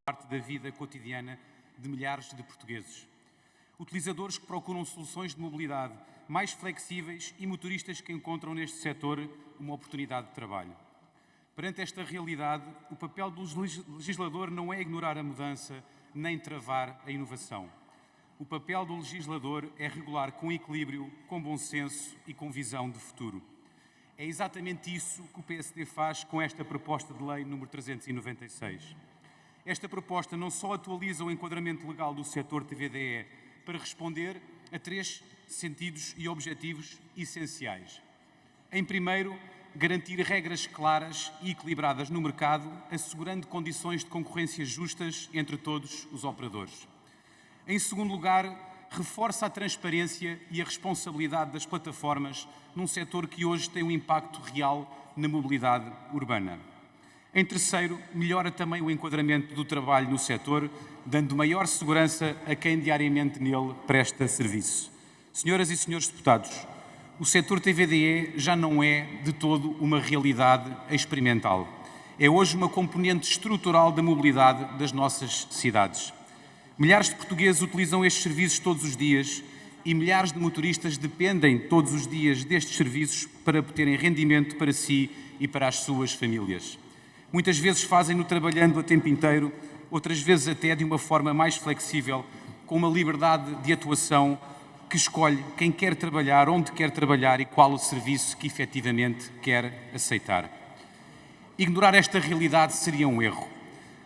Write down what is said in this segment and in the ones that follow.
parte da vida cotidiana de milhares de portugueses. Utilizadores que procuram soluções de mobilidade mais flexíveis e motoristas que encontram neste setor uma oportunidade de trabalho. Perante esta realidade, o papel do legislador não é ignorar a mudança nem travar a inovação. O papel do legislador é regular com equilíbrio, com bom senso e com visão de futuro. É exatamente isso que o PSD faz com esta proposta de lei número 396. Esta proposta não só atualiza o enquadramento legal do setor TVDE para responder a 3 sentidos e objetivos essenciais. Em primeiro, garantir regras claras e equilibradas no mercado, assegurando condições de concorrência justas entre todos os operadores. Em segundo lugar, reforça a transparência e a responsabilidade das plataformas num setor que hoje tem um impacto real na mobilidade urbana. Em terceiro, melhora também o enquadramento do trabalho no setor, dando maior segurança a quem diariamente nele presta serviço. Senhoras e senhores deputados, o setor TVDE já não é de todo uma realidade experimental. É hoje uma componente estrutural da mobilidade das nossas cidades. Milhares de portugueses utilizam estes serviços todos os dias e milhares de motoristas dependem todos os dias destes serviços para obterem rendimento para si e para as suas famílias. Muitas vezes fazem-no trabalhando a tempo inteiro, outras vezes até de uma forma mais flexível, com uma liberdade de atuação que escolhe quem quer trabalhar, onde quer trabalhar e qual o serviço que efetivamente quer aceitar. Ignorar esta realidade seria um erro,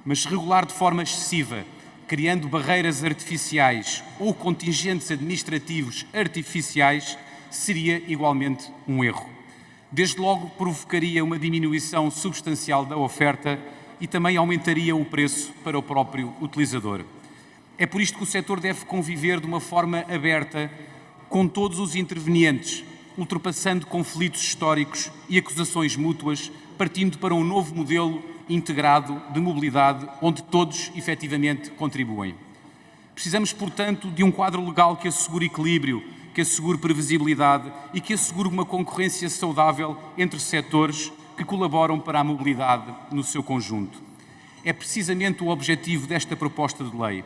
mas regular de forma excessiva, criando barreiras artificiais ou contingentes administrativos artificiais, seria igualmente um erro. Desde logo provocaria uma diminuição substancial da oferta e também aumentaria o preço para o próprio utilizador. É por isto que o setor deve conviver de uma forma aberta com todos os intervenientes, ultrapassando conflitos históricos e acusações mútuas, partindo para um novo modelo integrado de mobilidade, onde todos efetivamente contribuem. Precisamos, portanto, de um quadro legal que assegure equilíbrio, que assegure previsibilidade e que assegure uma concorrência saudável entre setores que colaboram para a mobilidade no seu conjunto. É precisamente o objetivo desta proposta de lei: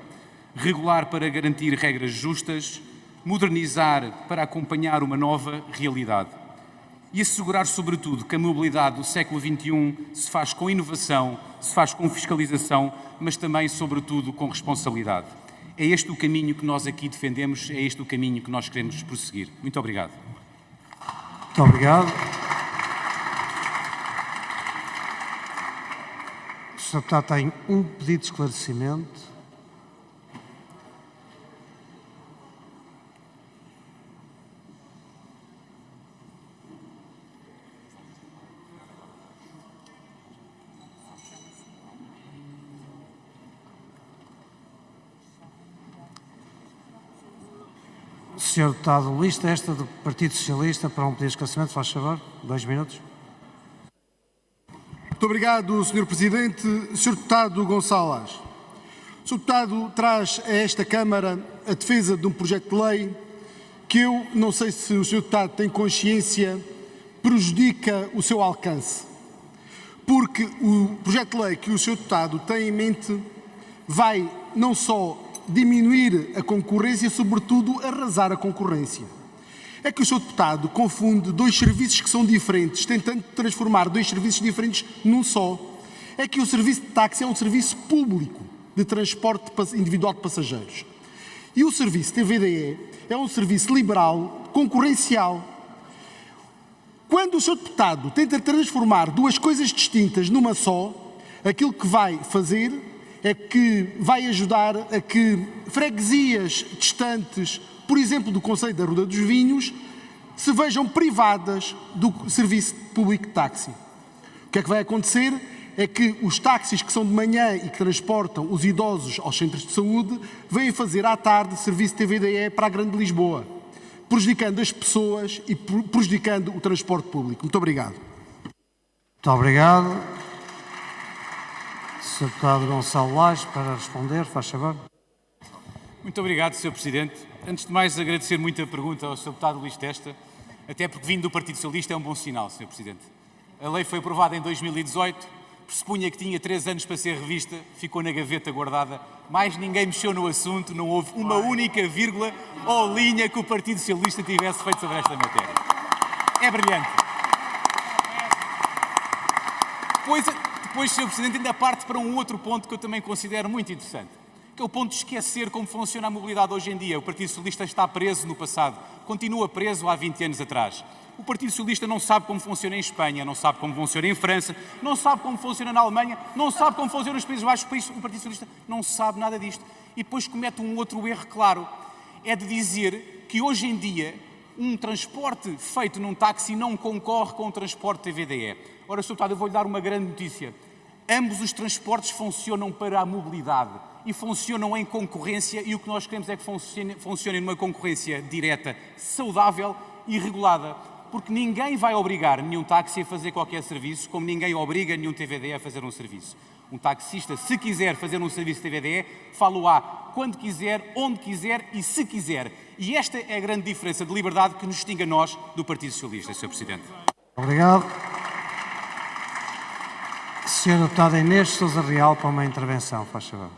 regular para garantir regras justas, modernizar para acompanhar uma nova realidade e assegurar, sobretudo, que a mobilidade do século XXI se faz com inovação, se faz com fiscalização, mas também, sobretudo, com responsabilidade. É este o caminho que nós aqui defendemos, é este o caminho que nós queremos prosseguir. Muito obrigado. Muito obrigado. O Sr. Deputado tem um pedido de esclarecimento. Sr. Deputado Luís Testa, do Partido Socialista, para um pedido de esclarecimento, faz favor, 2 minutos. Muito obrigado, Sr. Presidente. Sr. Deputado Gonçalo Lage, o Sr. Deputado traz a esta Câmara a defesa de um projeto de lei que eu não sei se o Sr. Deputado tem consciência, prejudica o seu alcance. Porque o projeto de lei que o Sr. Deputado tem em mente vai não só diminuir a concorrência, sobretudo arrasar a concorrência. É que o Sr. Deputado confunde 2 serviços que são diferentes, tentando transformar 2 serviços diferentes num só. É que o serviço de táxi é um serviço público de transporte individual de passageiros. E o serviço TVDE é um serviço liberal, concorrencial. Quando o Sr. Deputado tenta transformar 2 coisas distintas numa só, aquilo que vai fazer é que vai ajudar a que freguesias distantes, por exemplo, do Concelho da Ruda dos Vinhos, se vejam privadas do serviço público de táxi. O que é que vai acontecer? É que os táxis que são de manhã e que transportam os idosos aos centros de saúde vêm fazer à tarde serviço TVDE para a Grande Lisboa, prejudicando as pessoas e prejudicando o transporte público. Muito obrigado. Muito obrigado. Sr. Deputado Gonçalo Lage, para responder, faz favor. Muito obrigado, Sr. Presidente. Antes de mais, agradecer muito a pergunta ao Sr. Deputado Luís Testa, até porque vindo do Partido Socialista é um bom sinal, Sr. Presidente. A lei foi aprovada em 2018, pressupunha que tinha 3 anos para ser revista, ficou na gaveta guardada. Mais ninguém mexeu no assunto, não houve uma única vírgula ou linha que o Partido Socialista tivesse feito sobre esta matéria. É brilhante. Depois, Sr. Presidente, ainda parte para um outro ponto que eu também considero muito interessante, que é o ponto de esquecer como funciona a mobilidade hoje em dia. O Partido Socialista está preso no passado, continua preso há 20 anos atrás. O Partido Socialista não sabe como funciona em Espanha, não sabe como funciona em França, não sabe como funciona na Alemanha, não sabe como funciona nos Países Baixos. O Partido Socialista não sabe nada disto. E depois comete um outro erro claro, é de dizer que hoje em dia um transporte feito num táxi não concorre com o transporte TVDE. Ora, Sr. Deputado, eu vou-lhe dar uma grande notícia. Ambos os transportes funcionam para a mobilidade e funcionam em concorrência, e o que nós queremos é que funcionem numa concorrência direta, saudável e regulada, porque ninguém vai obrigar nenhum táxi a fazer qualquer serviço, como ninguém obriga nenhum TVDE a fazer um serviço. Um taxista, se quiser fazer um serviço TVDE, falo-á quando quiser, onde quiser e se quiser. E esta é a grande diferença de liberdade que nos distingue a nós do Partido Socialista, Sr. Presidente. Obrigado. Sra. Deputada Inês Sousa Real, para uma intervenção, faz favor.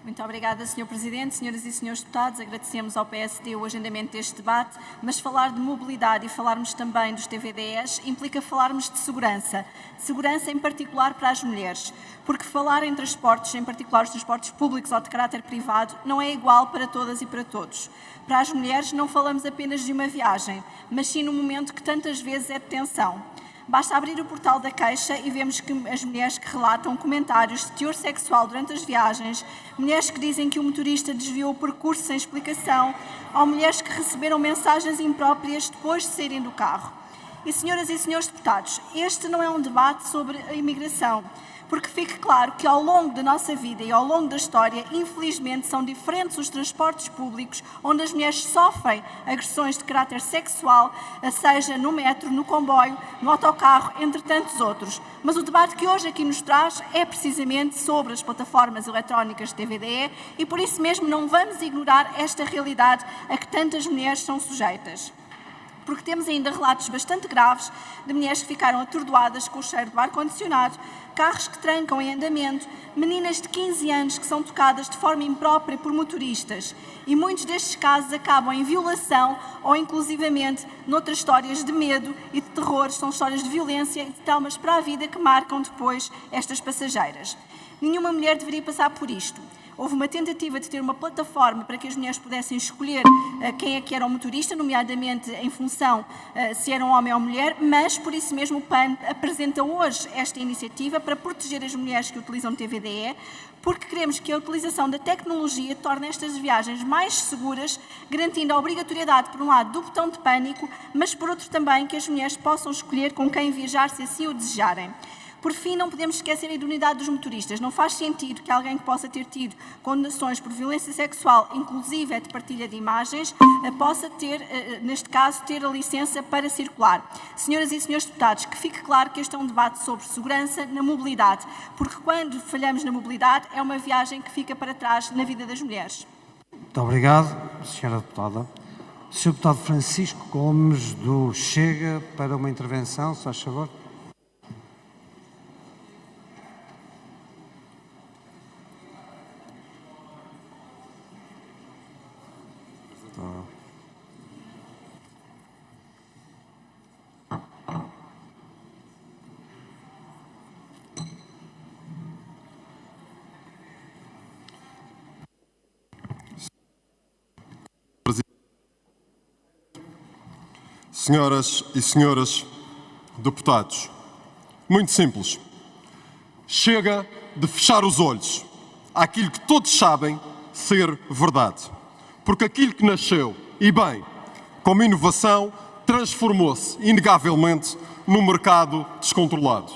Muito obrigada, Sr. Presidente. Senhoras e senhores deputados, agradecemos ao PSD o agendamento deste debate, mas falar de mobilidade e falarmos também dos TVDEs implica falarmos de segurança. Segurança em particular para as mulheres, porque falar em transportes, em particular os transportes públicos ou de caráter privado, não é igual para todas e para todos. Para as mulheres não falamos apenas de uma viagem, mas sim num momento que tantas vezes é de tensão. Basta abrir o portal da queixa e vemos que as mulheres que relatam comentários de teor sexual durante as viagens, mulheres que dizem que o motorista desviou o percurso sem explicação, ou mulheres que receberam mensagens impróprias depois de saírem do carro. E, senhoras e senhores deputados, este não é um debate sobre a imigração, porque fique claro que ao longo da nossa vida e ao longo da história, infelizmente, são diferentes os transportes públicos onde as mulheres sofrem agressões de caráter sexual, seja no metro, no comboio, no autocarro, entre tantos outros. Mas o debate que hoje aqui nos traz é precisamente sobre as plataformas eletrónicas de TVDE e por isso mesmo não vamos ignorar esta realidade a que tantas mulheres são sujeitas. Porque temos ainda relatos bastante graves de mulheres que ficaram atordoadas com o cheiro do ar-condicionado, carros que trancam em andamento, meninas de 15 anos que são tocadas de forma imprópria por motoristas. E muitos destes casos acabam em violação ou, inclusivamente, noutras histórias de medo e de terror, são histórias de violência e de traumas para a vida que marcam depois estas passageiras. Nenhuma mulher deveria passar por isto. Houve uma tentativa de ter uma plataforma para que as mulheres pudessem escolher quem é que era o motorista, nomeadamente em função se era um homem ou mulher, mas por isso mesmo o PAN apresenta hoje esta iniciativa para proteger as mulheres que utilizam TVDE, porque queremos que a utilização da tecnologia torne estas viagens mais seguras, garantindo a obrigatoriedade, por um lado, do botão de pânico, mas por outro também que as mulheres possam escolher com quem viajar se assim o desejarem. Por fim, não podemos esquecer a idoneidade dos motoristas. Não faz sentido que alguém que possa ter tido condenações por violência sexual, inclusive é de partilha de imagens, possa ter, neste caso, ter a licença para circular. Senhoras e senhores deputados, que fique claro que este é um debate sobre segurança na mobilidade, porque quando falhamos na mobilidade é uma viagem que fica para trás na vida das mulheres. Muito obrigado, Sra. Deputada. Sr. Deputado Francisco Gomes, do Chega, para uma intervenção, se faz favor. Senhoras e senhores deputados, muito simples. Chega de fechar os olhos àquilo que todos sabem ser verdade. Porque aquilo que nasceu, e bem, como inovação, transformou-se, inegavelmente, num mercado descontrolado.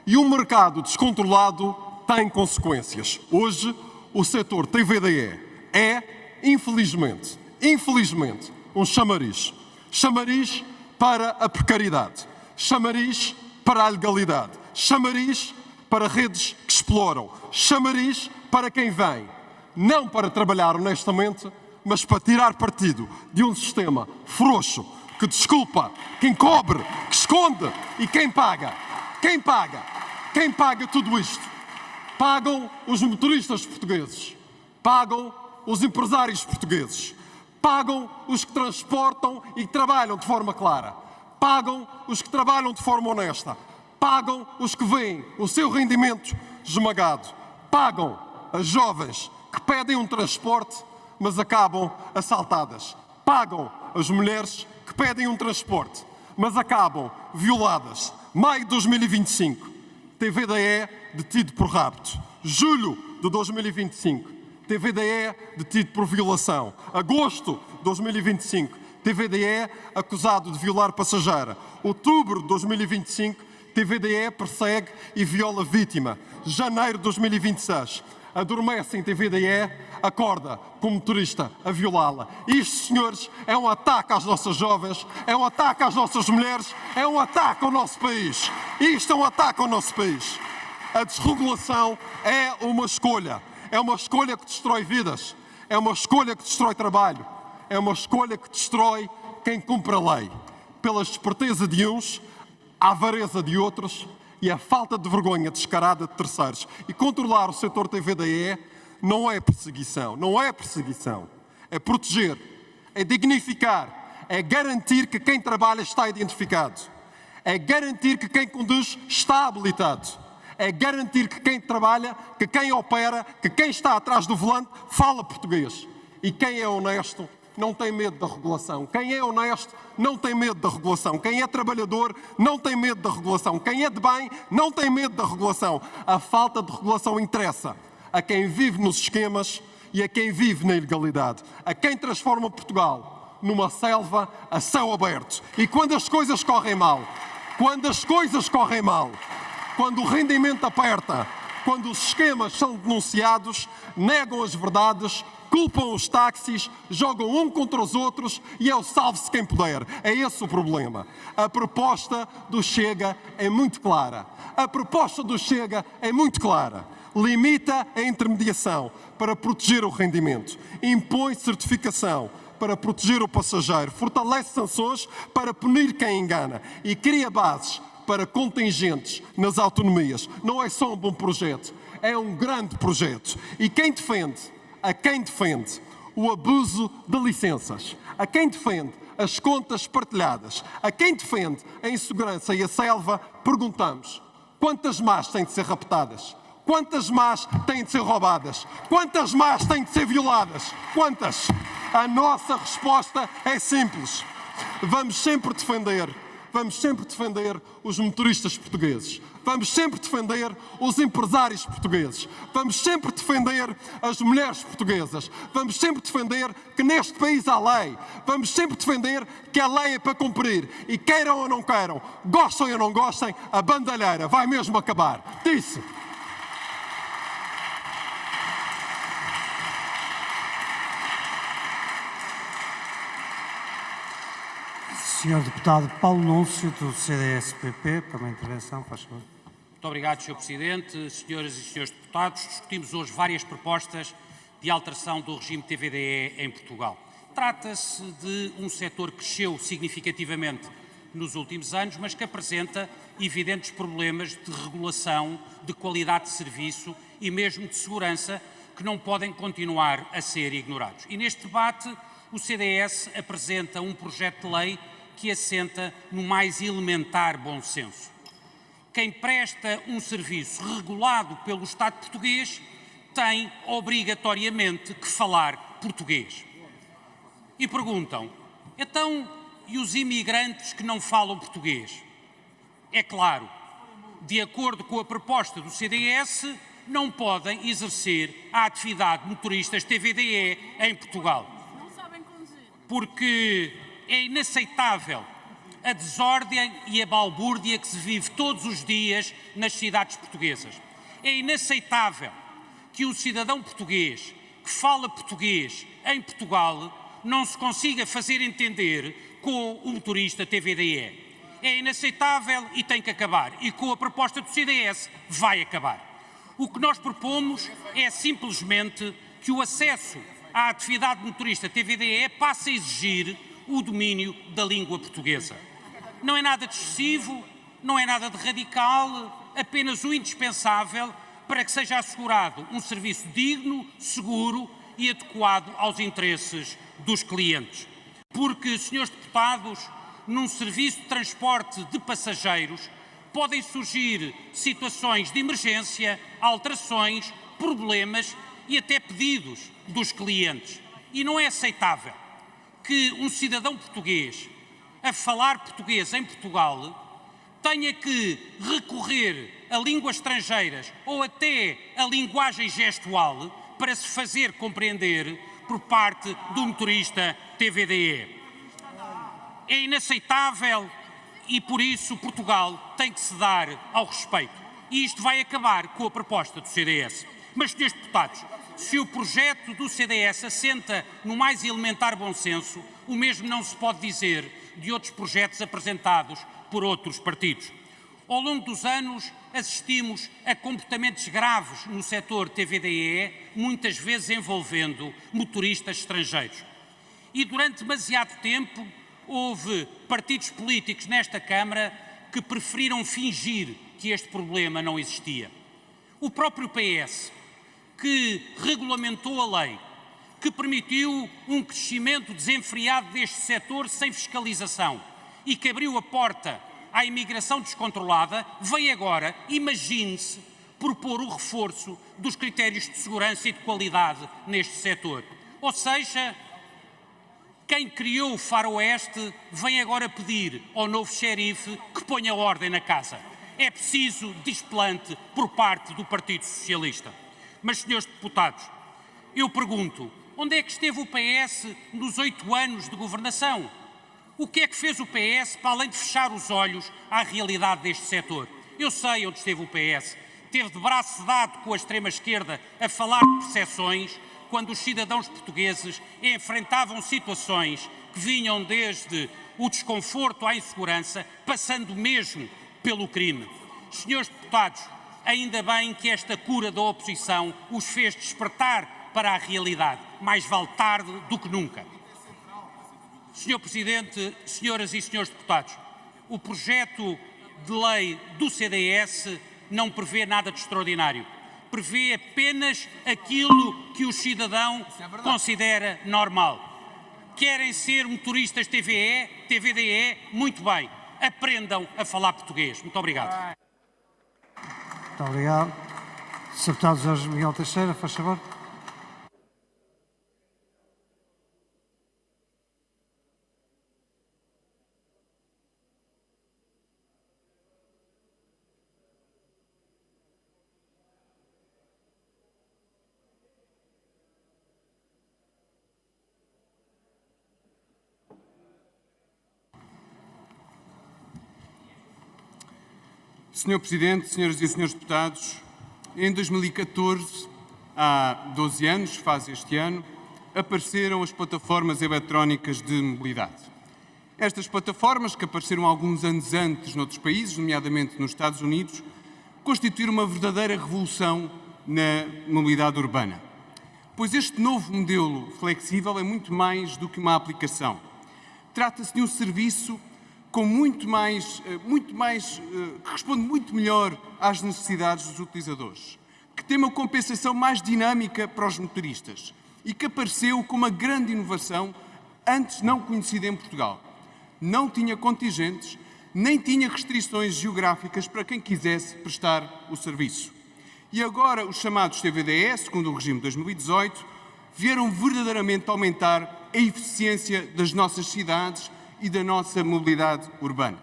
E um mercado descontrolado tem consequências. Hoje, o setor TVDE é, infelizmente, um chamariz. Chamariz para a precariedade. Chamariz para a legalidade, chamariz para redes que exploram, chamariz para quem vem, não para trabalhar honestamente, mas para tirar partido de um sistema frouxo que desculpa quem cobre, que esconde e quem paga. Quem paga? Quem paga tudo isto? Pagam os motoristas portugueses, pagam os empresários portugueses, pagam os que transportam e trabalham de forma clara, pagam os que trabalham de forma honesta, pagam os que veem o seu rendimento esmagado, pagam as jovens que pedem um transporte, mas acabam assaltadas, pagam as mulheres que pedem um transporte, mas acabam violadas. Maio de 2025, TVDE detido por rapto. Julho de 2025, TVDE detido por violação. Agosto de 2025, TVDE acusado de violar passageira. Outubro de 2025, TVDE persegue e viola vítima. Janeiro de 2026, adormece em TVDE, acorda com o motorista a violá-la. Isto, senhores, é um ataque às nossas jovens, é um ataque às nossas mulheres, é um ataque ao nosso país. Isto é um ataque ao nosso país. A desregulação é uma escolha que destrói vidas, é uma escolha que destrói trabalho, é uma escolha que destrói quem cumpre a lei. Pela esperteza de uns, a avareza de outros e a falta de vergonha descarada de terceiros. E controlar o setor TVDE não é perseguição, é proteger, é dignificar, é garantir que quem trabalha está identificado, é garantir que quem conduz está habilitado, é garantir que quem trabalha, que quem opera, que quem está atrás do volante fala português. E quem é honesto não tem medo da regulação. Quem é honesto não tem medo da regulação. Quem é trabalhador não tem medo da regulação. Quem é de bem não tem medo da regulação. A falta de regulação interessa a quem vive nos esquemas e a quem vive na ilegalidade. A quem transforma Portugal numa selva a céu aberto. E quando as coisas correm mal, quando o rendimento aperta, quando os esquemas são denunciados, negam as verdades, culpam os táxis, jogam um contra os outros e é o salve-se quem puder. É esse o problema. A proposta do Chega é muito clara. Limita a intermediação para proteger o rendimento. Impõe certificação para proteger o passageiro. Fortalece sanções para punir quem engana. E cria bases para contingentes nas autonomias. Não é só um bom projeto, é um grande projeto. E quem defende o abuso de licenças, a quem defende as contas partilhadas, a quem defende a insegurança e a selva, perguntamos: quantas más têm de ser raptadas? Quantas más têm de ser roubadas? Quantas más têm de ser violadas? Quantas? A nossa resposta é simples. Vamos sempre defender os motoristas portugueses. Vamos sempre defender os empresários portugueses. Vamos sempre defender as mulheres portuguesas. Vamos sempre defender que neste país há lei. Vamos sempre defender que a lei é para cumprir. E queiram ou não queiram, gostem ou não gostem, a bandalheira vai mesmo acabar. Disse. Senhor Deputado Paulo Núncio, do CDS-PP, para uma intervenção, faz favor. Muito obrigado, Sr. Presidente. Senhoras e senhores deputados, discutimos hoje várias propostas de alteração do regime TVDE em Portugal. Trata-se de um setor que cresceu significativamente nos últimos anos, mas que apresenta evidentes problemas de regulação, de qualidade de serviço e mesmo de segurança que não podem continuar a ser ignorados. E neste debate, o CDS apresenta um projeto de lei que assenta no mais elementar bom senso. Quem presta um serviço regulado pelo Estado português tem obrigatoriamente que falar português. E perguntam, então, e os imigrantes que não falam português? É claro, de acordo com a proposta do CDS, não podem exercer a atividade motoristas TVDE em Portugal. Porque é inaceitável a desordem e a balbúrdia que se vive todos os dias nas cidades portuguesas. É inaceitável que um cidadão português que fala português em Portugal não se consiga fazer entender com o motorista TVDE. é inaceitável e tem que acabar. E com a proposta do CDS vai acabar. O que nós propomos é simplesmente que o acesso à atividade de motorista TVDE passe a exigir o domínio da língua portuguesa. Não é nada de excessivo, não é nada de radical, apenas o indispensável para que seja assegurado um serviço digno, seguro e adequado aos interesses dos clientes. Porque, senhores deputados, num serviço de transporte de passageiros podem surgir situações de emergência, alterações, problemas e até pedidos dos clientes. E não é aceitável que um cidadão português a falar português em Portugal tenha que recorrer a línguas estrangeiras ou até a linguagem gestual para se fazer compreender por parte do motorista TVDE. É inaceitável e, por isso, Portugal tem que se dar ao respeito. E isto vai acabar com a proposta do CDS. Mas, senhores deputados, se o projeto do CDS assenta no mais elementar bom senso, o mesmo não se pode dizer de outros projetos apresentados por outros partidos. Ao longo dos anos, assistimos a comportamentos graves no setor TVDE, muitas vezes envolvendo motoristas estrangeiros. E durante demasiado tempo, houve partidos políticos nesta Câmara que preferiram fingir que este problema não existia. O próprio PS, que regulamentou a lei, que permitiu um crescimento desenfreado deste setor sem fiscalização e que abriu a porta à imigração descontrolada, veio agora, imagine-se, propor o reforço dos critérios de segurança e de qualidade neste setor. Ou seja, quem criou o faroeste vem agora pedir ao novo xerife que ponha ordem na casa. É preciso desplante por parte do Partido Socialista. Mas, senhores deputados, eu pergunto, onde é que esteve o PS nos 8 anos de governação? O que é que fez o PS para além de fechar os olhos à realidade deste setor? Eu sei onde esteve o PS. Teve de braço dado com a extrema-esquerda a falar de percepções quando os cidadãos portugueses enfrentavam situações que vinham desde o desconforto à insegurança, passando mesmo pelo crime. Senhores deputados, ainda bem que esta cura da oposição os fez despertar para a realidade. Mais vale tarde do que nunca. Senhor Presidente, senhoras e senhores deputados, o projeto de lei do CDS não prevê nada de extraordinário. Prevê apenas aquilo que o cidadão considera normal. Querem ser motoristas TVDE? Muito bem. Aprendam a falar português. Muito obrigado. Muito obrigado. Sr. Deputado Jorge Miguel Teixeira, faz favor. Senhor Presidente, senhoras e senhores deputados, em 2014, há 12 anos, faz este ano, apareceram as plataformas eletrónicas de mobilidade. Estas plataformas, que apareceram alguns anos antes noutros países, nomeadamente nos Estados Unidos, constituíram uma verdadeira revolução na mobilidade urbana. Pois este novo modelo flexível é muito mais do que uma aplicação. Trata-se de um serviço com que responde muito melhor às necessidades dos utilizadores, que tem uma compensação mais dinâmica para os motoristas e que apareceu com uma grande inovação antes não conhecida em Portugal. Não tinha contingentes, nem tinha restrições geográficas para quem quisesse prestar o serviço. E agora os chamados TVDE, segundo o regime de 2018, vieram verdadeiramente aumentar a eficiência das nossas cidades e da nossa mobilidade urbana,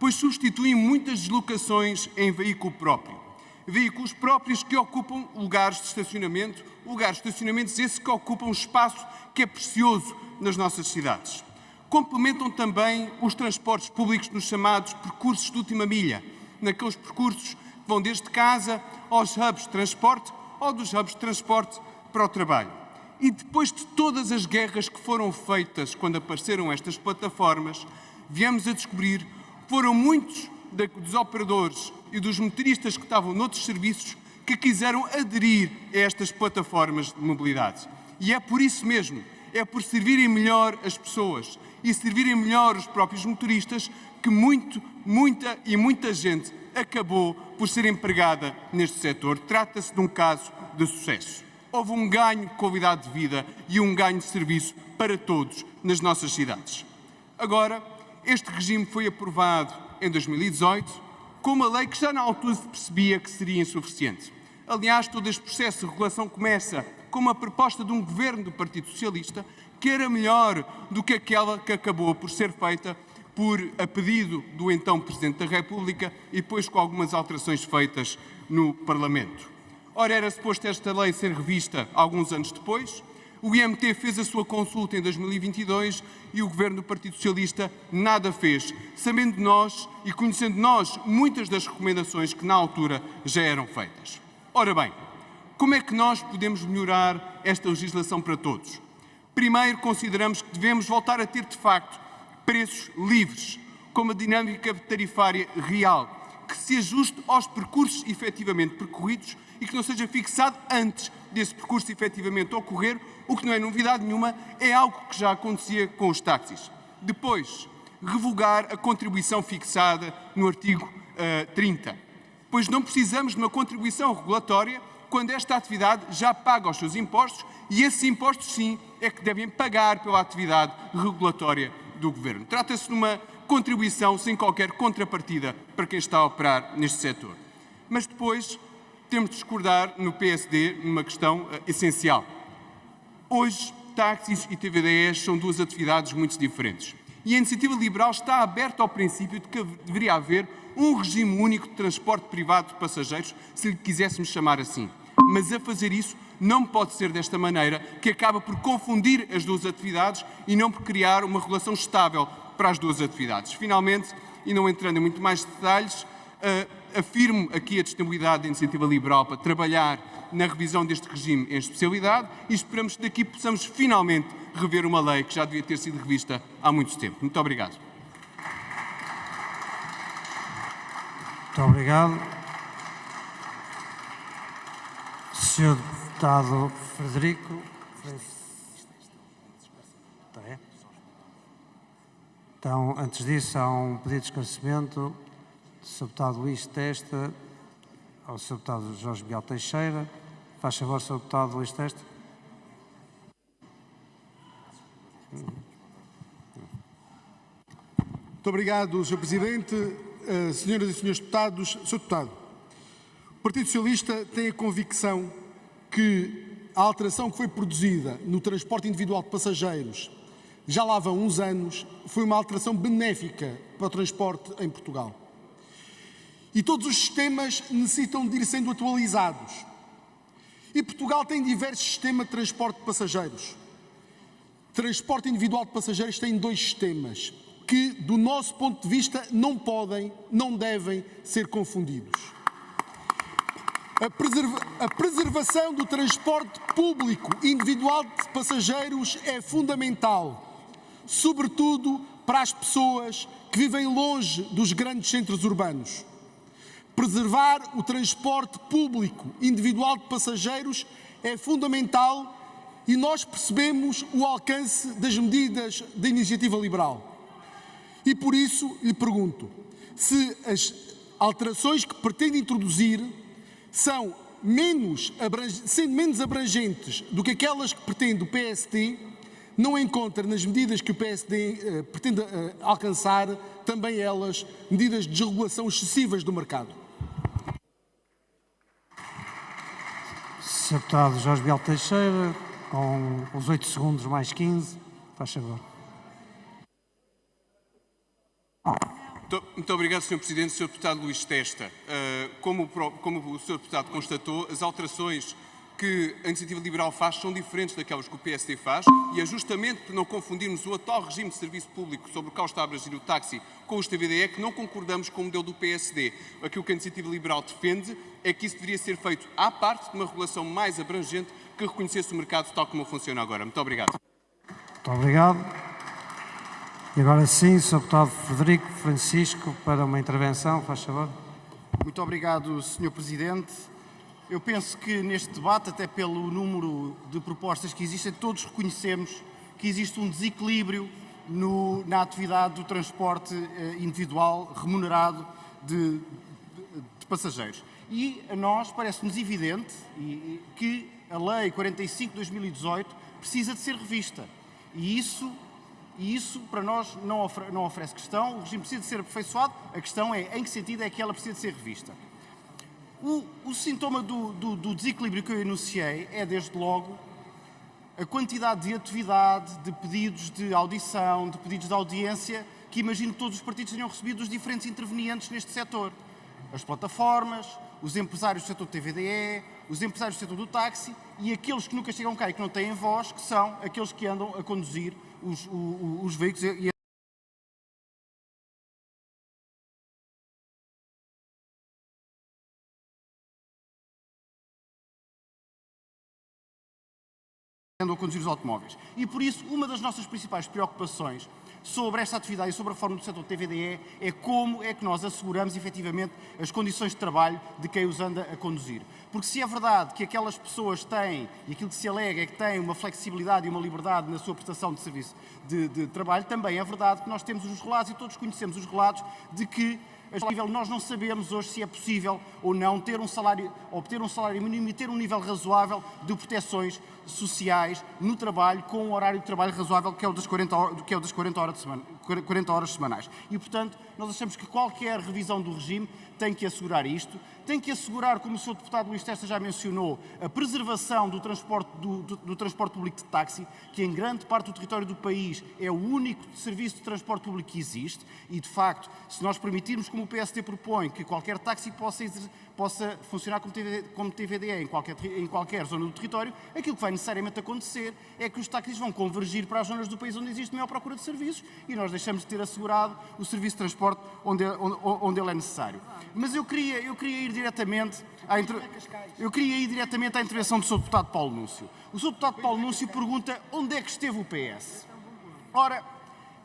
pois substituem muitas deslocações em veículo próprio. Veículos próprios que ocupam lugares de estacionamento, estacionamentos esses que ocupam espaço que é precioso nas nossas cidades. Complementam também os transportes públicos nos chamados percursos de última milha, naqueles percursos que vão desde casa aos hubs de transporte ou dos hubs de transporte para o trabalho. E depois de todas as guerras que foram feitas quando apareceram estas plataformas, viemos a descobrir Foram muitos dos operadores e dos motoristas que estavam noutros serviços que quiseram aderir a estas plataformas de mobilidade. E é por isso mesmo, é por servirem melhor as pessoas e servirem melhor os próprios motoristas que muita gente acabou por ser empregada neste setor. Trata-se de um caso de sucesso. Houve um ganho de qualidade de vida e um ganho de serviço para todos nas nossas cidades. Agora, este regime foi aprovado em 2018 com uma lei que já na altura se percebia que seria insuficiente. Aliás, todo este processo de regulação começa com uma proposta de um governo do Partido Socialista que era melhor do que aquela que acabou por ser feita a pedido do então Presidente da República e depois com algumas alterações feitas no Parlamento. Ora, era suposto esta lei ser revista alguns anos depois. O IMT fez a sua consulta em 2022 e o Governo do Partido Socialista nada fez, sabendo nós e conhecendo nós muitas das recomendações que na altura já eram feitas. Ora bem, como é que nós podemos melhorar esta legislação para todos? Primeiro, consideramos que devemos voltar a ter, de facto, preços livres, com uma dinâmica tarifária real, que se ajuste aos percursos efetivamente percorridos e que não seja fixado antes desse percurso efetivamente ocorrer, o que não é novidade nenhuma, é algo que já acontecia com os táxis. Depois, revogar a contribuição fixada no artigo 30, pois não precisamos de uma contribuição regulatória quando esta atividade já paga os seus impostos e esses impostos, sim, é que devem pagar pela atividade regulatória do Governo. Trata-se de uma contribuição sem qualquer contrapartida para quem está a operar neste setor. Mas depois temos de discordar no PSD numa questão essencial. Hoje, táxis e TVDEs são duas atividades muito diferentes. E a Iniciativa Liberal está aberta ao princípio de que deveria haver um regime único de transporte privado de passageiros, se lhe quiséssemos chamar assim. Mas a fazer isso não pode ser desta maneira, que acaba por confundir as duas atividades e não por criar uma regulação estável para as duas atividades. Finalmente, e não entrando em muito mais detalhes, afirmo aqui a disponibilidade da Iniciativa Liberal para trabalhar na revisão deste regime em especialidade e esperamos que daqui possamos finalmente rever uma lei que já devia ter sido revista há muito tempo. Muito obrigado. Muito obrigado. Sr. Deputado Frederico. Então, antes disso, há um pedido de esclarecimento do Sr. Deputado Luís Testa ao Sr. Deputado Jorge Miguel Teixeira. Faz favor, Sr. Deputado Luís Testa. Muito obrigado, Sr. Presidente. Senhoras e senhores deputados, Sr. Deputado, o Partido Socialista tem a convicção que a alteração que foi produzida no transporte individual de passageiros já lá vão uns anos, foi uma alteração benéfica para o transporte em Portugal. E todos os sistemas necessitam de ir sendo atualizados. E Portugal tem diversos sistemas de transporte de passageiros. Transporte individual de passageiros tem dois sistemas que, do nosso ponto de vista, não podem, não devem ser confundidos. A preservação do transporte público individual de passageiros é fundamental, sobretudo para as pessoas que vivem longe dos grandes centros urbanos. Preservar o transporte público individual de passageiros é fundamental e nós percebemos o alcance das medidas da Iniciativa Liberal. E por isso lhe pergunto se as alterações que pretende introduzir são sendo menos abrangentes do que aquelas que pretende o PSD, não encontra nas medidas que o PSD pretende alcançar, também elas, medidas de desregulação excessivas do mercado. Sr. Deputado Jorge Miguel Teixeira, com os 8 segundos mais 15, faz favor. Muito obrigado, Sr. Presidente. Sr. Deputado Luís Testa, como o Sr. Deputado constatou, as alterações que a Iniciativa Liberal faz são diferentes daquelas que o PSD faz e é justamente por não confundirmos o atual regime de serviço público sobre o qual está a abrangir o táxi com os TVDE que não concordamos com o modelo do PSD. Aquilo que a Iniciativa Liberal defende é que isso deveria ser feito à parte de uma regulação mais abrangente que reconhecesse o mercado tal como funciona agora. Muito obrigado. Muito obrigado. E agora sim, Sr. Deputado Frederico Francisco, para uma intervenção, faz favor. Muito obrigado, Sr. Presidente. Eu penso que neste debate, até pelo número de propostas que existem, todos reconhecemos que existe um desequilíbrio na atividade do transporte individual remunerado de passageiros. E a nós parece-nos evidente que a Lei 45 de 2018 precisa de ser revista. E isso para nós não oferece questão, o regime precisa de ser aperfeiçoado, a questão é em que sentido é que ela precisa de ser revista. O sintoma do desequilíbrio que eu enunciei é, desde logo, a quantidade de atividade, de pedidos de audição, de pedidos de audiência, que imagino que todos os partidos tenham recebido dos diferentes intervenientes neste setor. As plataformas, os empresários do setor do TVDE, os empresários do setor do táxi e aqueles que nunca chegam cá e que não têm voz, que são aqueles que andam a conduzir os veículos e andam a conduzir os automóveis. E por isso, uma das nossas principais preocupações sobre esta atividade e sobre a reforma do setor do TVDE é como é que nós asseguramos efetivamente as condições de trabalho de quem os anda a conduzir. Porque se é verdade que aquelas pessoas têm, e aquilo que se alega é que têm uma flexibilidade e uma liberdade na sua prestação de serviço de trabalho, também é verdade que nós temos os relatos, e todos conhecemos os relatos, de que nós não sabemos hoje se é possível ou não obter um salário mínimo e ter um nível razoável de proteções sociais no trabalho, com um horário de trabalho razoável, que é o das 40 horas semanais. E, portanto, nós achamos que qualquer revisão do regime tem que assegurar isto, tem que assegurar, como o Sr. Deputado Luís Testa já mencionou, a preservação do transporte público de táxi, que em grande parte do território do país é o único serviço de transporte público que existe e, de facto, se nós permitirmos, como o PSD propõe, que qualquer táxi possa funcionar como TVDE em qualquer zona do território, aquilo que vai necessariamente acontecer é que os táxis vão convergir para as zonas do país onde existe maior procura de serviços e nós deixamos de ter assegurado o serviço de transporte onde ele é necessário. Mas eu queria ir diretamente à intervenção do Sr. Deputado Paulo Núncio. O Sr. Deputado Paulo Núncio pergunta onde é que esteve o PS. Ora,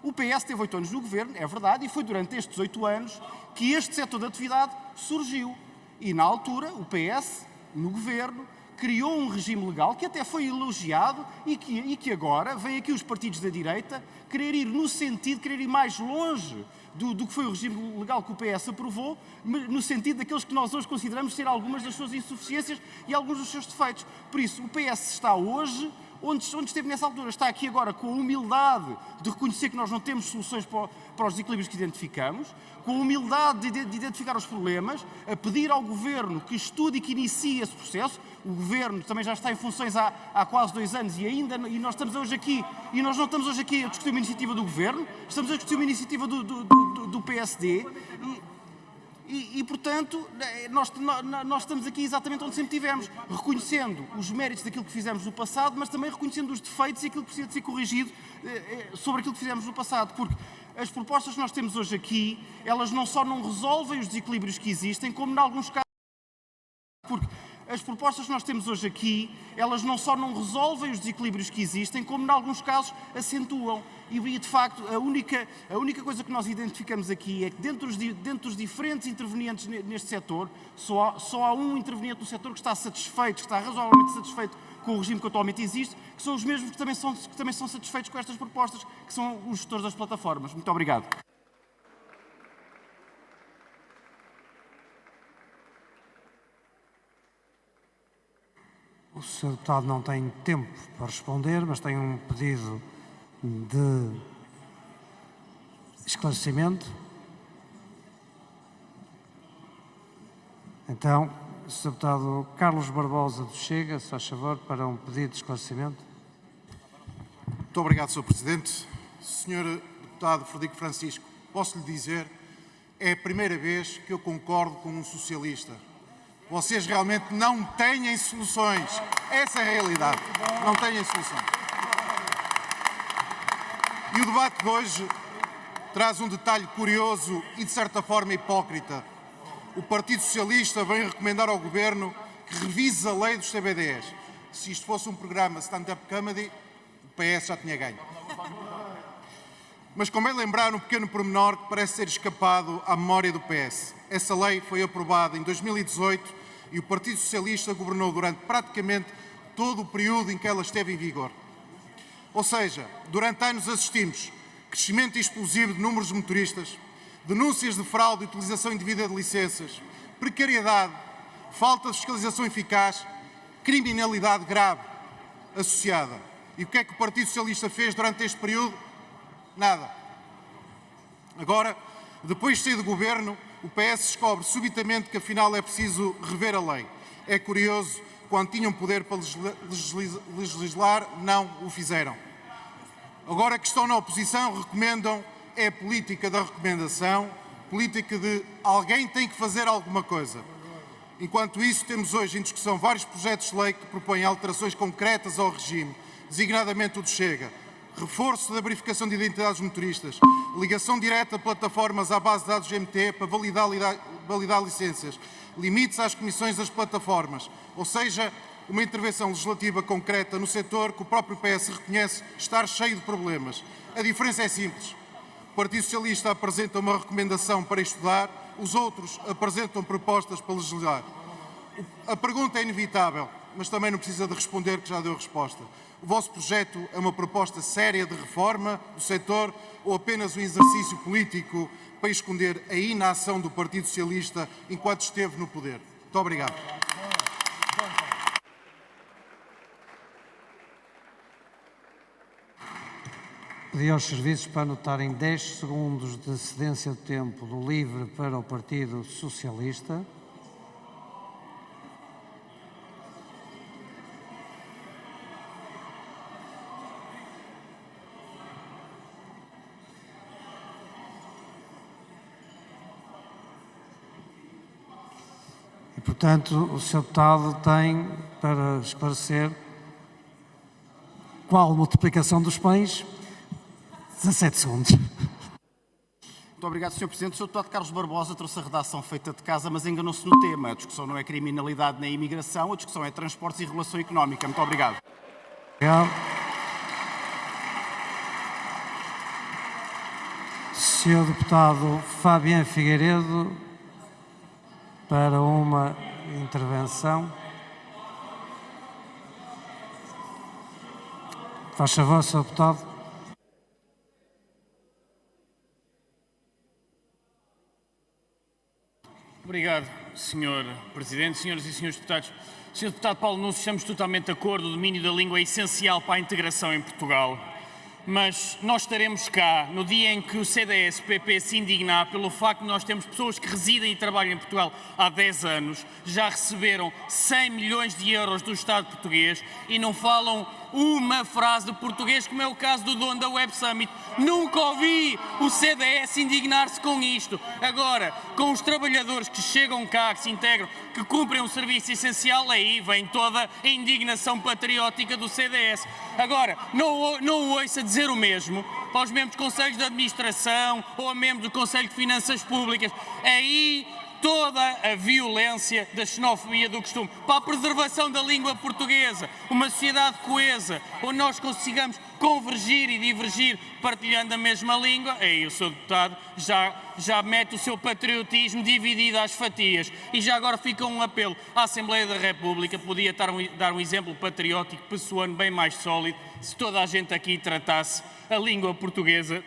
o PS teve 8 anos no governo, é verdade, e foi durante estes 8 anos que este setor de atividade surgiu. E, na altura, o PS, no governo, criou um regime legal que até foi elogiado e que agora vem aqui os partidos da direita querer ir mais longe do que foi o regime legal que o PS aprovou, no sentido daqueles que nós hoje consideramos ser algumas das suas insuficiências e alguns dos seus defeitos. Por isso, o PS está hoje onde esteve nessa altura. Está aqui agora com a humildade de reconhecer que nós não temos soluções para os desequilíbrios que identificamos, com a humildade de identificar os problemas, a pedir ao Governo que estude e que inicie esse processo. O Governo também já está em funções há quase 2 anos e nós estamos hoje aqui, e nós não estamos hoje aqui a discutir uma iniciativa do Governo, estamos a discutir uma iniciativa do PSD e, portanto, nós estamos aqui exatamente onde sempre tivemos, reconhecendo os méritos daquilo que fizemos no passado, mas também reconhecendo os defeitos e aquilo que precisa de ser corrigido sobre aquilo que fizemos no passado, porque as propostas que nós temos hoje aqui, elas não só não resolvem os desequilíbrios que existem, como, em alguns casos, as propostas que nós temos hoje aqui, elas não só não resolvem os desequilíbrios que existem, como, em alguns casos, acentuam. E, de facto, a única coisa que nós identificamos aqui é que, dentro dos diferentes intervenientes neste setor, só há um interveniente no setor que está satisfeito, que está razoavelmente satisfeito com o regime que atualmente existe, que são os mesmos que também são satisfeitos com estas propostas, que são os gestores das plataformas. Muito obrigado. O Sr. Deputado não tem tempo para responder, mas tem um pedido de esclarecimento. Então, o Sr. Deputado Carlos Barbosa do Chega, se faz favor, para um pedido de esclarecimento. Muito obrigado, Sr. Presidente. Sr. Deputado Frederico Francisco, posso lhe dizer, é a primeira vez que eu concordo com um socialista. Vocês realmente não têm soluções. Essa é a realidade. Não têm soluções. E o debate de hoje traz um detalhe curioso e, de certa forma, hipócrita. O Partido Socialista vem recomendar ao Governo que revise a lei dos TVDEs. Se isto fosse um programa stand-up comedy, o PS já tinha ganho. Mas convém lembrar um pequeno pormenor que parece ter escapado à memória do PS. Essa lei foi aprovada em 2018 e o Partido Socialista governou durante praticamente todo o período em que ela esteve em vigor. Ou seja, durante anos assistimos crescimento explosivo de números de motoristas, denúncias de fraude e utilização indevida de licenças, precariedade, falta de fiscalização eficaz, criminalidade grave associada. E o que é que o Partido Socialista fez durante este período? Nada. Agora, depois de sair do governo, o PS descobre subitamente que afinal é preciso rever a lei. É curioso, quando tinham poder para legislar, não o fizeram. Agora que estão na oposição, recomendam é a política da recomendação, política de alguém tem que fazer alguma coisa. Enquanto isso, temos hoje em discussão vários projetos de lei que propõem alterações concretas ao regime, designadamente o do Chega, reforço da verificação de identidades dos motoristas, ligação direta a plataformas à base de dados GMT para validar licenças, limites às comissões das plataformas, ou seja, uma intervenção legislativa concreta no setor que o próprio PS reconhece estar cheio de problemas. A diferença é simples. O Partido Socialista apresenta uma recomendação para estudar, os outros apresentam propostas para legislar. A pergunta é inevitável, mas também não precisa de responder, que já deu resposta. O vosso projeto é uma proposta séria de reforma do setor ou apenas um exercício político para esconder a inação do Partido Socialista enquanto esteve no poder? Muito obrigado. Pedi aos serviços para anotarem 10 segundos de cedência de tempo do LIVRE para o Partido Socialista. E, portanto, o Sr. Deputado tem para esclarecer qual multiplicação dos pães. 17 segundos. Muito obrigado, Sr. Presidente. O Sr. Deputado Carlos Barbosa trouxe a redação feita de casa, mas enganou-se no tema. A discussão não é criminalidade nem imigração, a discussão é transportes e regulação económica. Muito obrigado. Obrigado. Sr. Deputado Fabiano Figueiredo, para uma intervenção. Faz favor, Sr. Deputado. Obrigado, Sr. Presidente, senhoras e senhores deputados. Sr. Deputado Paulo Nunes, estamos totalmente de acordo, o domínio da língua é essencial para a integração em Portugal. Mas nós estaremos cá no dia em que o CDS-PP se indignar pelo facto de nós termos pessoas que residem e trabalham em Portugal há 10 anos, já receberam 100 milhões de euros do Estado português e não falam uma frase de português, como é o caso do dono da Web Summit. Nunca ouvi o CDS indignar-se com isto. Agora, com os trabalhadores que chegam cá, que se integram, que cumprem um serviço essencial, aí vem toda a indignação patriótica do CDS. Agora, não ouça dizer o mesmo para os membros de conselhos de administração ou a membros do Conselho de Finanças Públicas. Aí toda a violência da xenofobia do costume, para a preservação da língua portuguesa, uma sociedade coesa, onde nós consigamos convergir e divergir partilhando a mesma língua, aí o Sr. Deputado já mete o seu patriotismo dividido às fatias. E já agora fica um apelo à Assembleia da República, podia dar um exemplo patriótico, pessoano, bem mais sólido, se toda a gente aqui tratasse a língua portuguesa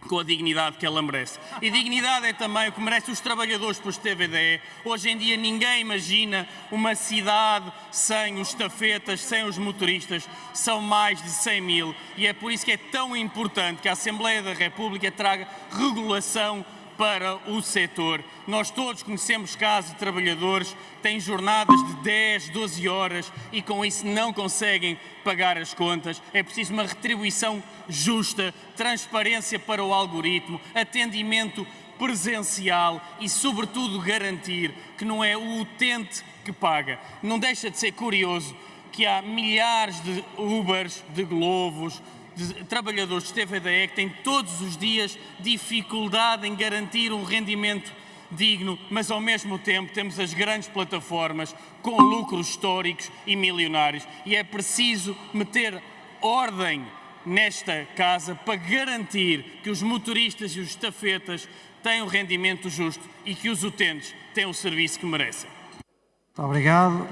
com a dignidade que ela merece. E dignidade é também o que merecem os trabalhadores pelos TVDE. Hoje em dia ninguém imagina uma cidade sem os estafetas, sem os motoristas. São mais de 100 mil e é por isso que é tão importante que a Assembleia da República traga regulação para o setor. Nós todos conhecemos casos de trabalhadores que têm jornadas de 10, 12 horas e com isso não conseguem pagar as contas. É preciso uma retribuição justa, transparência para o algoritmo, atendimento presencial e, sobretudo, garantir que não é o utente que paga. Não deixa de ser curioso que há milhares de Ubers, de Globos, de trabalhadores de TVDE que têm todos os dias dificuldade em garantir um rendimento digno, mas ao mesmo tempo temos as grandes plataformas com lucros históricos e milionários. E é preciso meter ordem nesta casa para garantir que os motoristas e os estafetas têm um rendimento justo e que os utentes têm o serviço que merecem. Muito obrigado.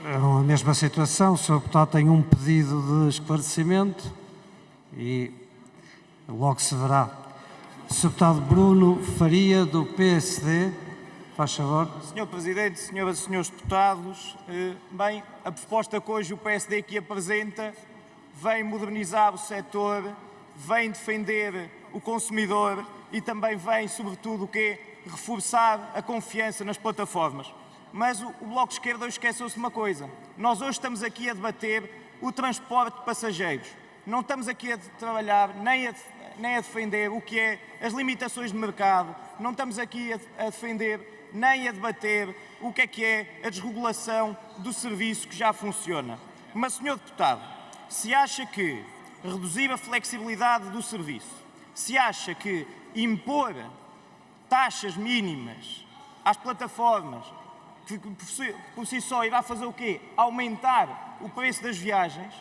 É a mesma situação. O Sr. Deputado tem um pedido de esclarecimento e logo se verá. O Sr. Deputado Bruno Faria, do PSD, faz favor. Sr. Presidente, senhoras e senhores deputados, bem, a proposta que hoje o PSD aqui apresenta vem modernizar o setor, vem defender o consumidor e também vem, sobretudo, reforçar a confiança nas plataformas. Mas o Bloco de Esquerda hoje esqueceu-se de uma coisa. Nós hoje estamos aqui a debater o transporte de passageiros. Não estamos aqui a trabalhar nem a defender o que é as limitações de mercado. Não estamos aqui a defender nem a debater o que é a desregulação do serviço que já funciona. Mas, Sr. Deputado, se acha que reduzir a flexibilidade do serviço, se acha que impor taxas mínimas às plataformas, que por si só irá fazer o quê? Aumentar o preço das viagens,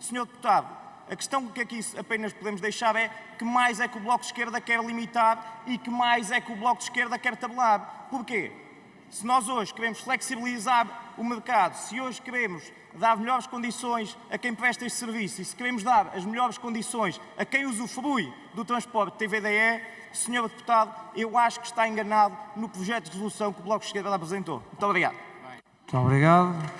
Sr. Deputado, a questão que aqui apenas podemos deixar é que mais é que o Bloco de Esquerda quer limitar e que mais é que o Bloco de Esquerda quer tabelar. Porquê? Se nós hoje queremos flexibilizar o mercado, se hoje queremos dar melhores condições a quem presta este serviço e se queremos dar as melhores condições a quem usufrui do transporte TVDE, Sr. Deputado, eu acho que está enganado no projeto de resolução que o Bloco de Esquerda apresentou. Muito obrigado. Muito obrigado.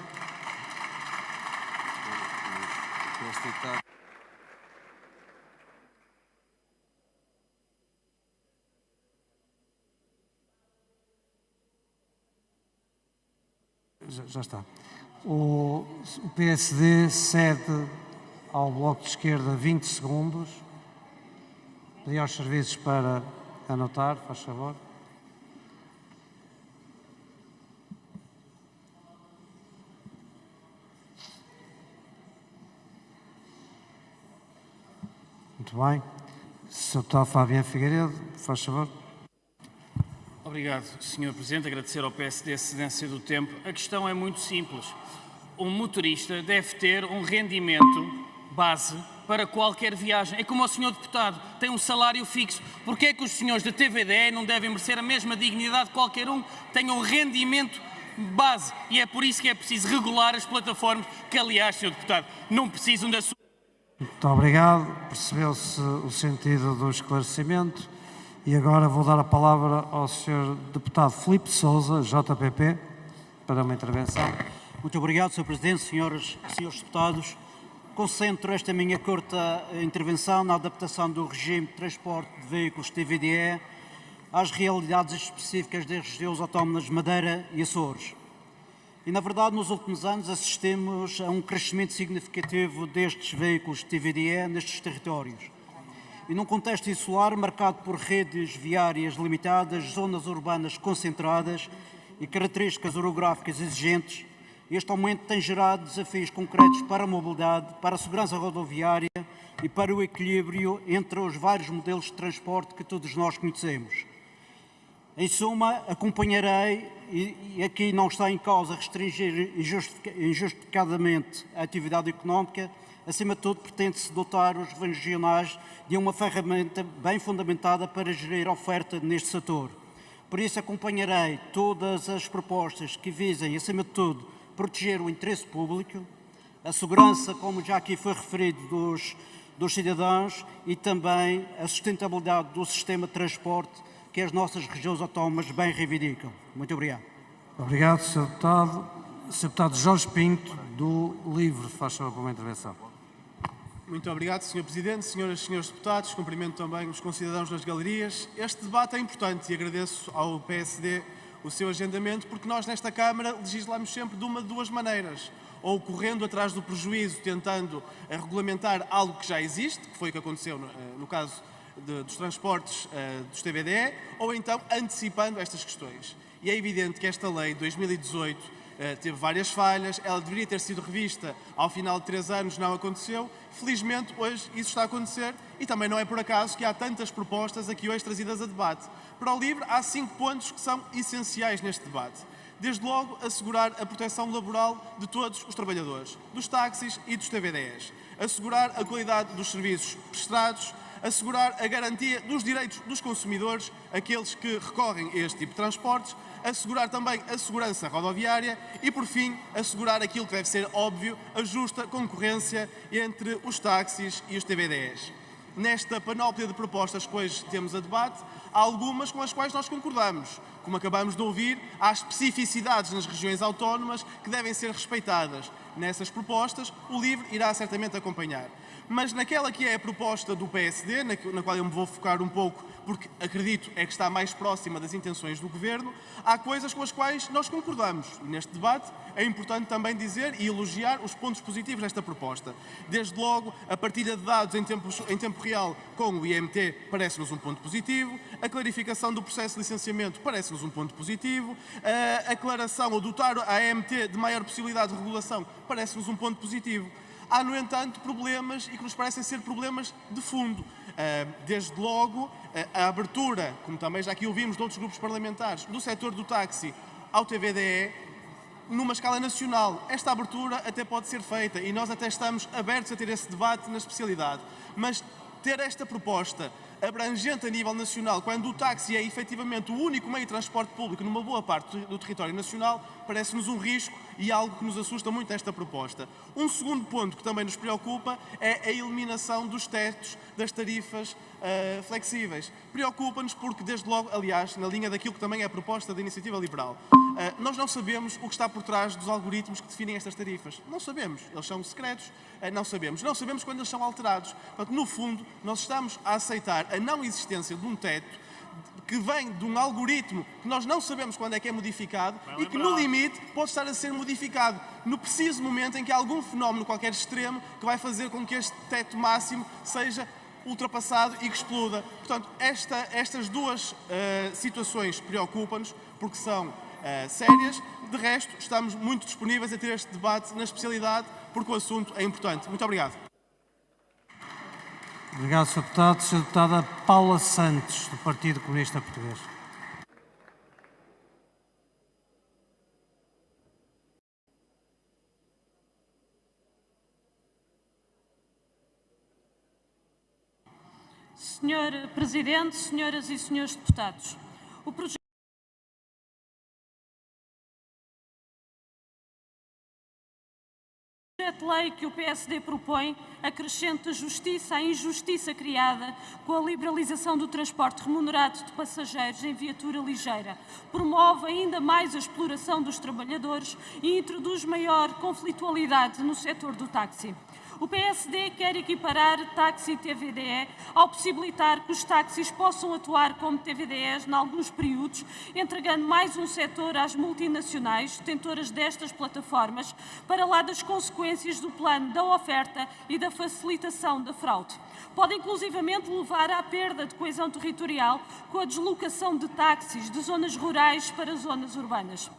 Já está. O PSD cede ao Bloco de Esquerda 20 segundos. Pedi aos serviços para anotar, faz favor. Muito bem. Sr. Deputado Fabiano Figueiredo, faz favor. Obrigado, Sr. Presidente. Agradecer ao PSD a cedência do tempo. A questão é muito simples. Um motorista deve ter um rendimento base para qualquer viagem. É como o Sr. Deputado tem um salário fixo. Porquê é que os senhores da TVDE não devem merecer a mesma dignidade que qualquer um? Tenham um rendimento base. E é por isso que é preciso regular as plataformas, que, aliás, Sr. Deputado, não precisam da sua... Muito obrigado. Percebeu-se o sentido do esclarecimento. E agora vou dar a palavra ao Sr. Deputado Filipe Sousa, JPP, para uma intervenção. Muito obrigado, Sr. Presidente, senhoras e senhores deputados. Concentro esta minha curta intervenção na adaptação do regime de transporte de veículos TVDE às realidades específicas das regiões autónomas de Madeira e Açores. E, na verdade, nos últimos anos assistimos a um crescimento significativo destes veículos TVDE nestes territórios. E num contexto insular marcado por redes viárias limitadas, zonas urbanas concentradas e características orográficas exigentes, este aumento tem gerado desafios concretos para a mobilidade, para a segurança rodoviária e para o equilíbrio entre os vários modelos de transporte que todos nós conhecemos. Em suma, acompanharei, e aqui não está em causa restringir injustificadamente a atividade económica, acima de tudo pretende-se dotar os governos regionais de uma ferramenta bem fundamentada para gerir a oferta neste setor. Por isso acompanharei todas as propostas que visem, acima de tudo, proteger o interesse público, a segurança, como já aqui foi referido, dos cidadãos e também a sustentabilidade do sistema de transporte que as nossas regiões autónomas bem reivindicam. Muito obrigado. Obrigado, Sr. Deputado. Sr. Deputado Jorge Pinto, do LIVRE, faz favor para uma intervenção. Muito obrigado, Sr. Presidente, senhoras e senhores deputados. Cumprimento também os concidadãos nas galerias. Este debate é importante e agradeço ao PSD o seu agendamento, porque nós nesta Câmara legislamos sempre de uma de duas maneiras. Ou correndo atrás do prejuízo, tentando regulamentar algo que já existe, que foi o que aconteceu no caso dos transportes dos TVDE, ou então antecipando estas questões. E é evidente que esta lei de 2018 teve várias falhas, ela deveria ter sido revista ao final de 3 anos, não aconteceu. Felizmente, hoje isso está a acontecer e também não é por acaso que há tantas propostas aqui hoje trazidas a debate. Para o LIVRE, há 5 pontos que são essenciais neste debate. Desde logo, assegurar a proteção laboral de todos os trabalhadores, dos táxis e dos TVDEs, assegurar a qualidade dos serviços prestados, assegurar a garantia dos direitos dos consumidores, aqueles que recorrem a este tipo de transportes, assegurar também a segurança rodoviária e, por fim, assegurar aquilo que deve ser óbvio, a justa concorrência entre os táxis e os TVDEs. Nesta panóplia de propostas que hoje temos a debate, há algumas com as quais nós concordamos. Como acabamos de ouvir, há especificidades nas regiões autónomas que devem ser respeitadas. Nessas propostas, o LIVRE irá certamente acompanhar. Mas naquela que é a proposta do PSD, na qual eu me vou focar um pouco, porque acredito é que está mais próxima das intenções do Governo, há coisas com as quais nós concordamos. E neste debate é importante também dizer e elogiar os pontos positivos desta proposta. Desde logo, a partilha de dados em tempo real com o IMT parece-nos um ponto positivo, a clarificação do processo de licenciamento parece-nos um ponto positivo, a aclaração ou dotar a AMT de maior possibilidade de regulação parece-nos um ponto positivo. Há, no entanto, problemas e que nos parecem ser problemas de fundo. Desde logo, a abertura, como também já aqui ouvimos de outros grupos parlamentares, do setor do táxi ao TVDE, numa escala nacional. Esta abertura até pode ser feita e nós até estamos abertos a ter esse debate na especialidade. Mas ter esta proposta abrangente a nível nacional, quando o táxi é efetivamente o único meio de transporte público numa boa parte do território nacional, parece-nos um risco e algo que nos assusta muito nesta proposta. Um segundo ponto que também nos preocupa é a eliminação dos tetos das tarifas flexíveis. Preocupa-nos porque, desde logo, aliás, na linha daquilo que também é a proposta da Iniciativa Liberal, nós não sabemos o que está por trás dos algoritmos que definem estas tarifas. Não sabemos. Eles são secretos. Não sabemos. Não sabemos quando eles são alterados. Portanto, no fundo, nós estamos a aceitar a não existência de um teto que vem de um algoritmo que nós não sabemos quando é que é modificado e que, no limite, pode estar a ser modificado no preciso momento em que há algum fenómeno qualquer extremo que vai fazer com que este teto máximo seja ultrapassado e que exploda. Portanto, estas duas situações preocupam-nos porque são sérias. De resto, estamos muito disponíveis a ter este debate na especialidade porque o assunto é importante. Muito obrigado. Obrigado, Sr. Deputado. Sra. Deputada Paula Santos, do Partido Comunista Português. Senhor Presidente, senhoras e senhores deputados, o projeto de lei que o PSD propõe acrescenta justiça à injustiça criada com a liberalização do transporte remunerado de passageiros em viatura ligeira, promove ainda mais a exploração dos trabalhadores e introduz maior conflitualidade no setor do táxi. O PSD quer equiparar táxi e TVDE ao possibilitar que os táxis possam atuar como TVDEs em alguns períodos, entregando mais um setor às multinacionais detentoras destas plataformas, para lá das consequências do plano da oferta e da facilitação da fraude. Pode inclusivamente levar à perda de coesão territorial com a deslocação de táxis de zonas rurais para zonas urbanas.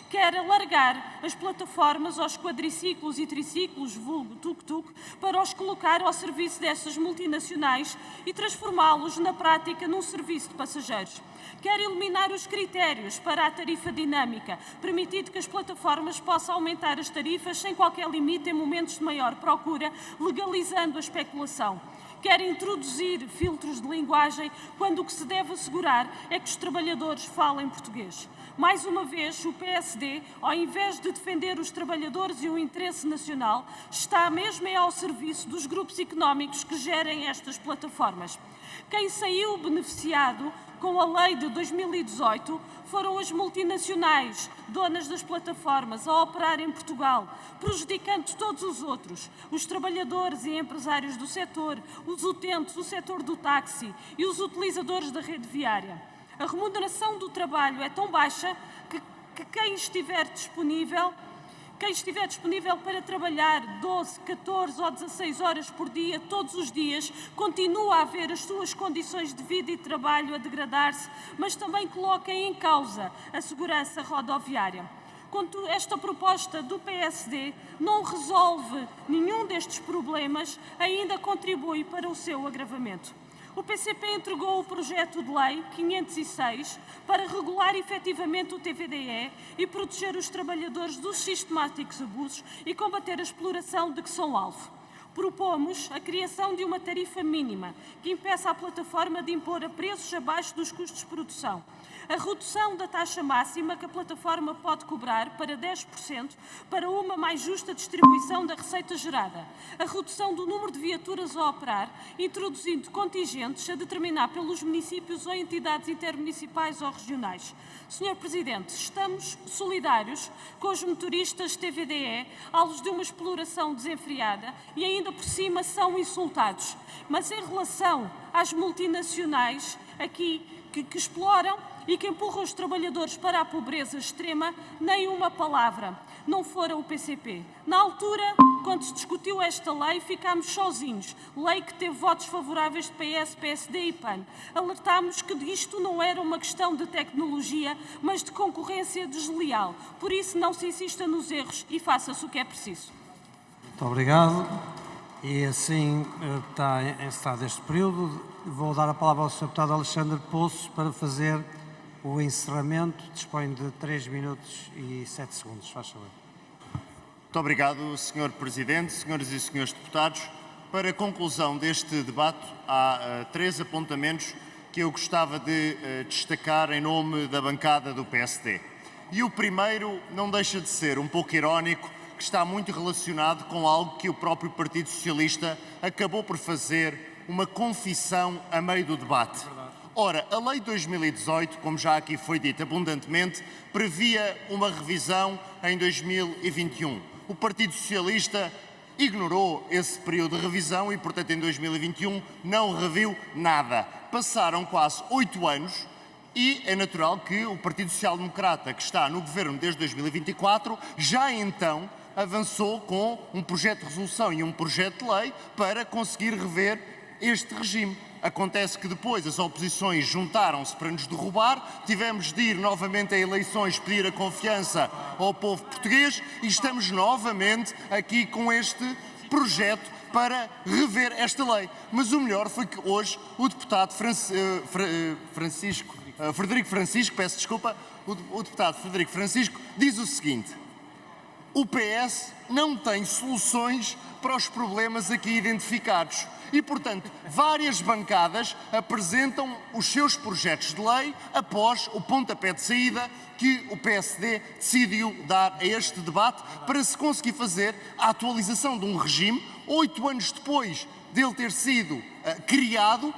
Quer alargar as plataformas aos quadriciclos e triciclos, vulgo tuk-tuk, para os colocar ao serviço destas multinacionais e transformá-los na prática num serviço de passageiros. Quer eliminar os critérios para a tarifa dinâmica, permitindo que as plataformas possam aumentar as tarifas sem qualquer limite em momentos de maior procura, legalizando a especulação. Quer introduzir filtros de linguagem quando o que se deve assegurar é que os trabalhadores falem português. Mais uma vez, o PSD, ao invés de defender os trabalhadores e o interesse nacional, está mesmo ao serviço dos grupos económicos que gerem estas plataformas. Quem saiu beneficiado com a lei de 2018 foram as multinacionais, donas das plataformas, a operar em Portugal, prejudicando todos os outros, os trabalhadores e empresários do setor, os utentes do setor do táxi e os utilizadores da rede viária. A remuneração do trabalho é tão baixa que quem estiver disponível para trabalhar 12, 14 ou 16 horas por dia, todos os dias, continua a ver as suas condições de vida e de trabalho a degradar-se, mas também coloca em causa a segurança rodoviária. Quanto esta proposta do PSD não resolve nenhum destes problemas, ainda contribui para o seu agravamento. O PCP entregou o projeto de lei 506 para regular efetivamente o TVDE e proteger os trabalhadores dos sistemáticos abusos e combater a exploração de que são alvo. Propomos a criação de uma tarifa mínima que impeça a plataforma de impor a preços abaixo dos custos de produção. A redução da taxa máxima que a plataforma pode cobrar para 10% para uma mais justa distribuição da receita gerada. A redução do número de viaturas a operar, introduzindo contingentes a determinar pelos municípios ou entidades intermunicipais ou regionais. Sr. Presidente, estamos solidários com os motoristas TVDE, alvos de uma exploração desenfreada e ainda por cima são insultados. Mas em relação às multinacionais aqui que exploram e que empurram os trabalhadores para a pobreza extrema, nem uma palavra. Não fora o PCP. Na altura, quando se discutiu esta lei, ficámos sozinhos. Lei que teve votos favoráveis de PS, PSD e PAN. Alertámos que isto não era uma questão de tecnologia, mas de concorrência desleal. Por isso, não se insista nos erros e faça-se o que é preciso. Muito obrigado. E assim está encerrado este período. Vou dar a palavra ao Sr. Deputado Alexandre Poço para fazer o encerramento. Dispõe de 3 minutos e 7 segundos. Faz favor. Muito obrigado, Sr. Presidente, senhoras e senhores deputados. Para a conclusão deste debate, há 3 apontamentos que eu gostava de destacar em nome da bancada do PSD. E o primeiro não deixa de ser um pouco irónico, que está muito relacionado com algo que o próprio Partido Socialista acabou por fazer uma confissão a meio do debate. Ora, a Lei de 2018, como já aqui foi dito abundantemente, previa uma revisão em 2021. O Partido Socialista ignorou esse período de revisão e, portanto, em 2021 não reviu nada. Passaram quase 8 anos e é natural que o Partido Social Democrata, que está no governo desde 2024, já então avançou com um projeto de resolução e um projeto de lei para conseguir rever este regime. Acontece que depois as oposições juntaram-se para nos derrubar, tivemos de ir novamente a eleições pedir a confiança ao povo português e estamos novamente aqui com este projeto para rever esta lei. Mas o melhor foi que hoje o deputado Frederico Francisco, peço desculpa, o deputado Frederico Francisco diz o seguinte: o PS não tem soluções para os problemas aqui identificados. E, portanto, várias bancadas apresentam os seus projetos de lei após o pontapé de saída que o PSD decidiu dar a este debate para se conseguir fazer a atualização de um regime 8 anos depois dele ter sido criado,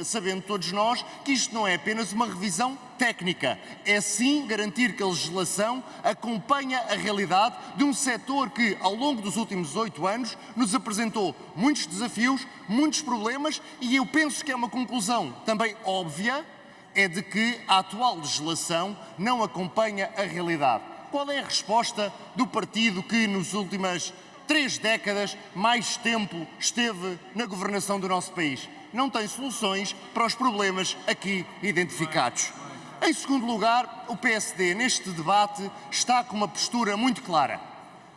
sabendo todos nós que isto não é apenas uma revisão técnica, é sim garantir que a legislação acompanha a realidade de um setor que, ao longo dos últimos 8 anos, nos apresentou muitos desafios, muitos problemas e eu penso que é uma conclusão também óbvia, é de que a atual legislação não acompanha a realidade. Qual é a resposta do partido que, nas últimas 3 décadas, mais tempo esteve na governação do nosso país? Não tem soluções para os problemas aqui identificados. Em segundo lugar, o PSD, neste debate, está com uma postura muito clara.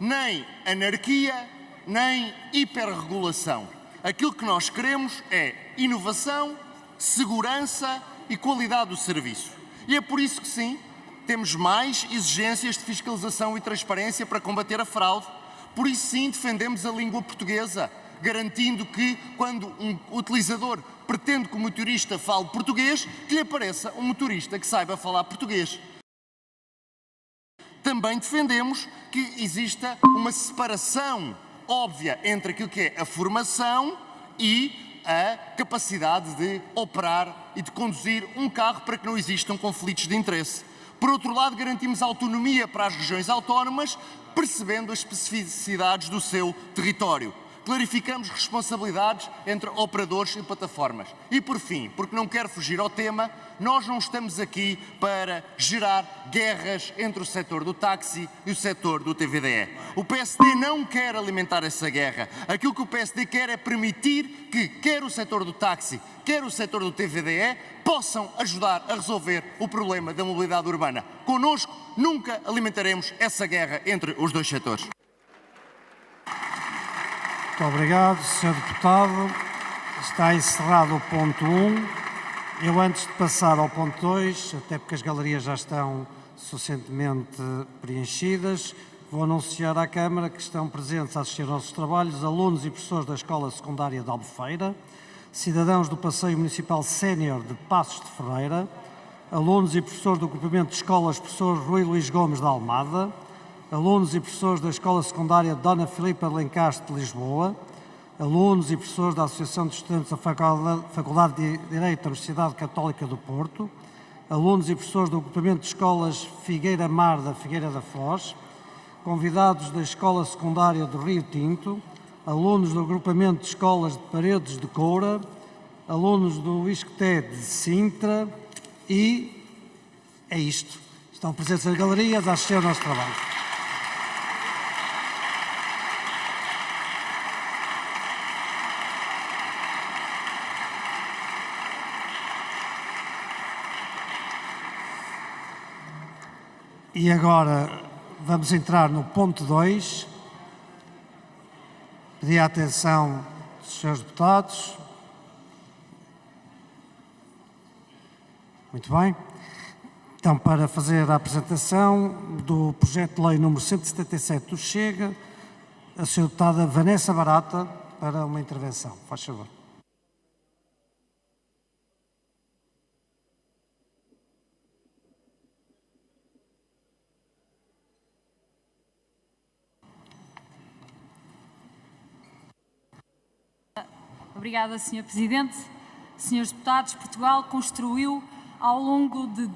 Nem anarquia, nem hiperregulação. Aquilo que nós queremos é inovação, segurança e qualidade do serviço. E é por isso que sim, temos mais exigências de fiscalização e transparência para combater a fraude. Por isso sim, defendemos a língua portuguesa, garantindo que, quando um utilizador pretende que o motorista fale português, que lhe apareça um motorista que saiba falar português. Também defendemos que exista uma separação óbvia entre aquilo que é a formação e a capacidade de operar e de conduzir um carro para que não existam conflitos de interesse. Por outro lado, garantimos autonomia para as regiões autónomas, percebendo as especificidades do seu território. Clarificamos responsabilidades entre operadores e plataformas. E por fim, porque não quero fugir ao tema, nós não estamos aqui para gerar guerras entre o setor do táxi e o setor do TVDE. O PSD não quer alimentar essa guerra. Aquilo que o PSD quer é permitir que quer o setor do táxi, quer o setor do TVDE possam ajudar a resolver o problema da mobilidade urbana. Connosco nunca alimentaremos essa guerra entre os dois setores. Muito obrigado, Sr. Deputado. Está encerrado o ponto 1. Eu, antes de passar ao ponto 2, até porque as galerias já estão suficientemente preenchidas, vou anunciar à Câmara que estão presentes a assistir aos nossos trabalhos alunos e professores da Escola Secundária de Albufeira, cidadãos do Passeio Municipal Sénior de Passos de Ferreira, alunos e professores do agrupamento de escolas professor Rui Luís Gomes de Almada, alunos e professores da Escola Secundária Dona Filipa de Lencastre de Lisboa, alunos e professores da Associação de Estudantes da Faculdade de Direito da Universidade Católica do Porto, alunos e professores do agrupamento de escolas Figueira Mar da Figueira da Foz, convidados da Escola Secundária do Rio Tinto, alunos do agrupamento de escolas de Paredes de Coura, alunos do ISCTE de Sintra e é isto. Estão presentes nas galerias a assistir ao nosso trabalho. E agora vamos entrar no ponto 2. Pedi a atenção dos senhores deputados. Muito bem. Então, para fazer a apresentação do projeto de lei número 177 do Chega, a senhora deputada Vanessa Barata para uma intervenção. Faz favor. Obrigada, Sr. Presidente. Senhores deputados, Portugal construiu ao longo de